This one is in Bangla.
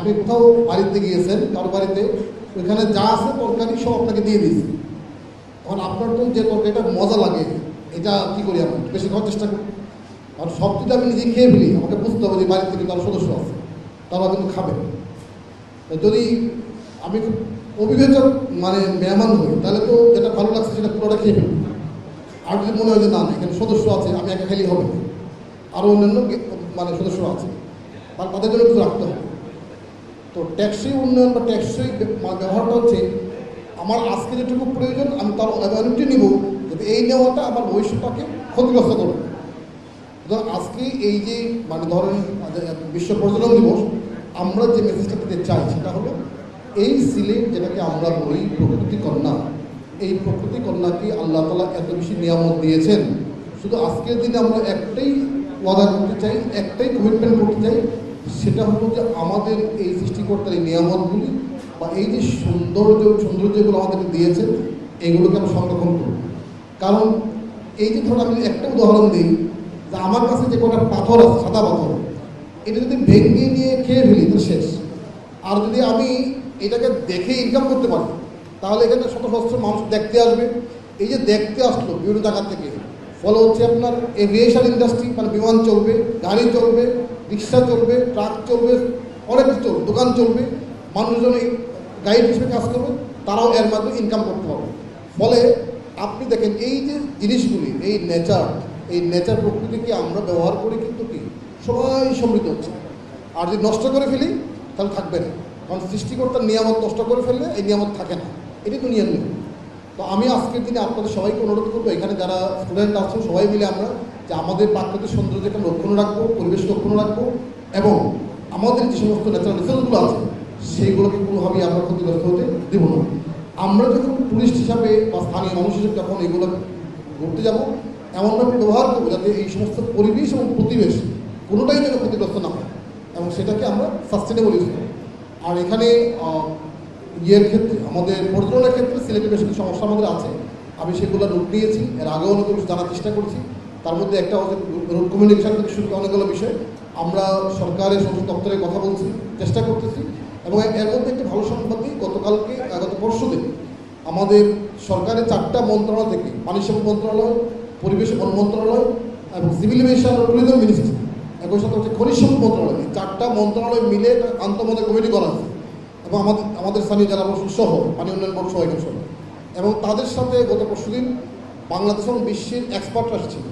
আপনি কোথাও বাড়িতে গিয়েছেন, কারো বাড়িতে, ওইখানে যা আছে তরকারি সব আপনাকে দিয়ে দিয়েছে। তখন আপনার তো যে তরকারিটা মজা লাগে, এটা কী করি আমি বেশি খাওয়ার চেষ্টা করি। আর সব যদি আমি নিজে খেয়ে ফেলি, আমাকে বুঝতে হবে যে বাড়িতে কিন্তু আরও সদস্য আছে, তারা কিন্তু খাবে। যদি আমি খুব অবিবেচক মেহমান হই, তাহলে তো যেটা ভালো লাগছে সেটা পুরোটা খেয়ে ফেলবো। আর যদি মনে হয় যে না, এখানে সদস্য আছে, আমি একা খেলেই হবে, আরও অন্যান্য সদস্য আছে, তাদের জন্য কিছু রাখতে হবে। তো ট্যাক্সই উন্নয়ন বা ট্যাক্সই ব্যবহারটা হচ্ছে আমার আজকে যেটুকু প্রয়োজন আমি তার অ্যাভেলেবিলিটি নিব, যাতে এই নেওয়াটা আমার ভবিষ্যৎটাকে ক্ষতিগ্রস্ত করবে। আজকে এই যে ধরেন বিশ্ব পর্যটন দিবস, আমরা যে মেসেজটা দিতে চাই সেটা হলো এই সিলেট যেটাকে আমরা বলি প্রকৃতি কন্যা, এই প্রকৃতি কন্যাকে আল্লাহ তাআলা এত বেশি নিয়ামত দিয়েছেন। শুধু আজকের দিনে আমরা একটাই ওয়াদা করতে চাই, একটাই কমিটমেন্ট করতে চাই, সেটা হলো যে আমাদের এই সৃষ্টিকর্তার এই নিয়ামতগুলি বা এই যে সৌন্দর্যগুলো আমাদেরকে দিয়েছেন, এগুলোকে আমরা সংরক্ষণ করব। কারণ এই যে ধরুন আমি একটা উদাহরণ দিই, যে আমার কাছে যে কোনো পাথর আছে, সাদা পাথর, এটা যদি ভেঙে নিয়ে খেয়ে ফেলি তো শেষ। আর যদি আমি এটাকে দেখে ইনকাম করতে পারি, তাহলে এখানে শত সহস্র মানুষ দেখতে আসবে। এই যে দেখতে আসলো বিভিন্ন জায়গা থেকে, ফলে হচ্ছে আপনার এভিয়েশন ইন্ডাস্ট্রি, বিমান চলবে, গাড়ি চলবে, রিক্সা চলবে, ট্রাক চলবে, অনেক কিছু চলবে, দোকান চলবে, মানুষজন এই গাইড হিসেবে কাজ করবে, তারাও এর মাধ্যমে ইনকাম করতে পারবে। ফলে আপনি দেখেন এই যে জিনিসগুলি, এই নেচার প্রকৃতিকে আমরা ব্যবহার করি কিন্তু কি সবাই সমৃদ্ধ হচ্ছে। আর যদি নষ্ট করে ফেলি তাহলে থাকবে না, কারণ সৃষ্টিকর্তার নিয়ামত নষ্ট করে ফেললে এই নিয়ামত থাকে না, এটি তো নিয়ম নেই। তো আমি আজকের দিনে আপনাদের সবাইকে অনুরোধ করবো, এখানে যারা স্টুডেন্ট আছেন সবাই মিলে আমরা যে আমাদের প্রাকৃতিক সৌন্দর্যকে রক্ষণ রাখবো, পরিবেশ রক্ষণ রাখবো, এবং আমাদের যে সমস্ত ন্যাচারাল রিসোর্সগুলো আছে সেইগুলোকে কোনোভাবেই আমরা ক্ষতিগ্রস্ত হতে দেব না। আমরা যখন টুরিস্ট হিসাবে বা স্থানীয় মানুষ হিসেবে যখন এগুলো ঘুরতে যাব, এমনভাবে ব্যবহার করবো যাতে এই সমস্ত পরিবেশ এবং প্রতিবেশ কোনোটাই যেন ক্ষতিগ্রস্ত না হয়, এবং সেটাকে আমরা সাস্টেনেবল ইউজ করি। আর এখানে ক্ষেত্রে আমাদের পর্যটনের ক্ষেত্রে সিলেটে বেশ কিছু সমস্যা আমাদের আছে, আমি সেগুলো নোট নিয়েছি, এর আগেও অনেক কিছু জানার চেষ্টা করছি। তার মধ্যে একটা হচ্ছে রোড কমিউনিকেশন থেকে শুরু করে অনেকগুলো বিষয় আমরা সরকারের সমস্ত দপ্তরে কথা বলছি, চেষ্টা করতেছি। এবং এর মধ্যে একটা ভালো সংবাদ দিই, গত পরশুদিন আমাদের সরকারের 4টা মন্ত্রণালয় থেকে, পানি সেচ মন্ত্রণালয়, পরিবেশ বন মন্ত্রণালয় এবং সিভিল এভিয়েশন ও ট্যুরিজম মিনিস্ট্রি, একই সাথে হচ্ছে খনিজ সম্পদ মন্ত্রণালয়, এই 4টা মন্ত্রণালয় মিলে একটা আন্তঃমন্ত্রণালয় কমিটি করা হয়েছে, এবং আমাদের স্থানীয় জেলা প্রশাসন সহ, পানি উন্নয়ন বোর্ড সহ, এবং তাদের সাথে গত পরশুদিন বাংলাদেশ এবং বিশ্বের এক্সপার্টরা এসেছিল।